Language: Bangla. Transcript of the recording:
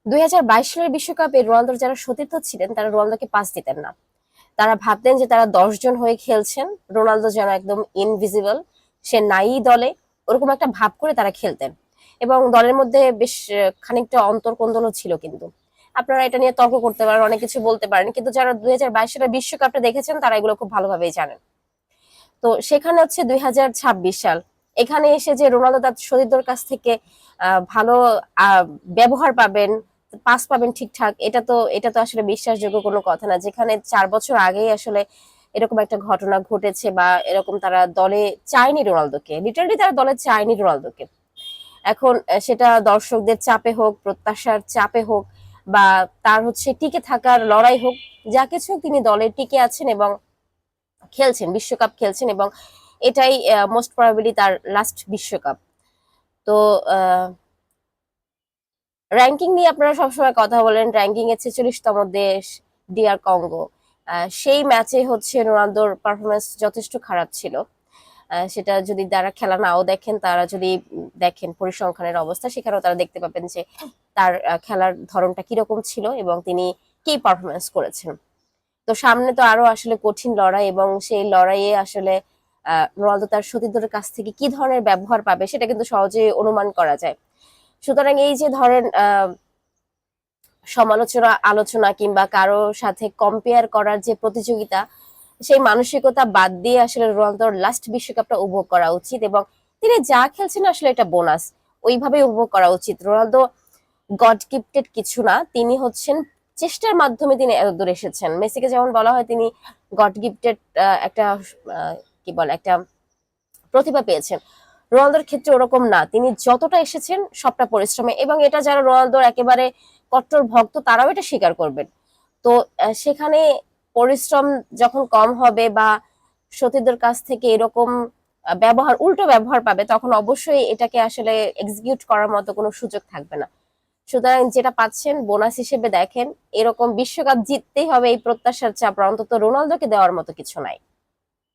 2022 সালের বিশ্বকাপে রোনালদোর যারা সতীর্থ ছিলেন তারা রোনালদোকে পাস দিতেন না। তারা ভাবতেন যে তারা 10 জন হয়ে খেলছেন, রোনালদো যেন একদম ইনভিজিবল, সে নাই দলে, ওরকম একটা ভাব করে তারা খেলতেন। এবং দলের মধ্যে বেশ খানিকটা অন্তর্কন্দলও ছিল। কিন্তু আপনারা এটা নিয়ে তর্ক করতে পারেন, অনেক কিছু বলতে পারেন, কিন্তু যারা 2022 সালের বিশ্বকাপটা দেখেছেন তারা এগুলো খুব ভালোভাবেই জানেন। তো সেখানে হচ্ছে 2026 সাল, এখানে এসে যে রোনালদো তার সতীর্থর কাছ থেকে ভালো ব্যবহার পাবেন, পাস পাবেন ঠিকঠাক, এটা তো আসলে বিশ্বাসযোগ্য কোনো কথা না। যেখানে 4 বছর আগেই আসলে এরকম একটা ঘটনা ঘটেছে, বা এরকম তারা দলে চায়নি রোনালদোকে, লিটারালি তারা দলে চায়নি রোনালদোকে। এখন সেটা দর্শকদের চাপে হোক, প্রত্যাশার চাপে হোক, বা তার হচ্ছে টিকে থাকার লড়াই হোক, যা কিছু তিনি দলে টিকে আছেন এবং খেলছেন, বিশ্বকাপ খেলছেন, এবং এটাই মোস্ট প্রবাবলি তার লাস্ট বিশ্বকাপ। তো র্যাঙ্কিং নিয়ে আপনারা সবসময় কথা বলেন, র্যাঙ্কিং এর 46তম দেশ ডিআর কঙ্গো। সেই ম্যাচে হচ্ছে রোনালদোর পারফরমেন্স যথেষ্ট খারাপ ছিল। সেটা যদি যারা খেলা নাও দেখেন, তারা যদি দেখেন পরিসংখ্যানের অবস্থা, সেখানেও তারা দেখতে পাবেন যে তার খেলার ধরনটা কিরকম ছিল এবং তিনি কি পারফরমেন্স করেছেন। তো সামনে তো আরো আসলে কঠিন লড়াই, এবং সেই লড়াইয়ে আসলে রোনালদো তার সতীর্থদের কাছ থেকে কি ধরনের ব্যবহার পাবে সেটা কিন্তু সহজে অনুমান করা যায়। সুতরাং এই যে ধরেন সমালোচনা, আলোচনা, কিংবা কারো সাথে কম্পেয়ার করার যে প্রতিযোগিতা, সেই মানসিকতা বাদ দিয়ে আসলে রোনালদোর লাস্ট বিশ্বকাপটা উপভোগ করা উচিত। এবং তিনি যা খেলছেন আসলে এটা বোনাস, ওইভাবে উপভোগ করা উচিত। রোনালদো গড গিফটেড কিছু না, তিনি হচ্ছেন চেষ্টার মাধ্যমে তিনি এতদূর এসেছেন। মেসিকে যেমন বলা হয় তিনি গড গিফটেড একটা কি বলে একটা প্রতিভা পেয়েছেন, রোনালদোর ক্ষেত্রে ওরকম না। তিনি যতটা এসেছেন সবটা পরিশ্রমে, এবং এটা যারা রোনালদোর একেবারে কট্টর ভক্ত তারাও এটা স্বীকার করবেন। তো সেখানে পরিশ্রম যখন কম হবে, বা সতীর্থদের কাছ থেকে এরকম ব্যবহার, উল্টো ব্যবহার পাবে, তখন অবশ্যই এটাকে আসলে এক্সিকিউট করার মতো কোনো সুযোগ থাকবে না। সুতরাং যেটা পাচ্ছেন বোনাস হিসেবে দেখেন, এরকম বিশ্বকাপ জিততেই হবে এই প্রত্যাশার চাপ অন্তত রোনালদোকে দেওয়ার মতো কিছু নাই।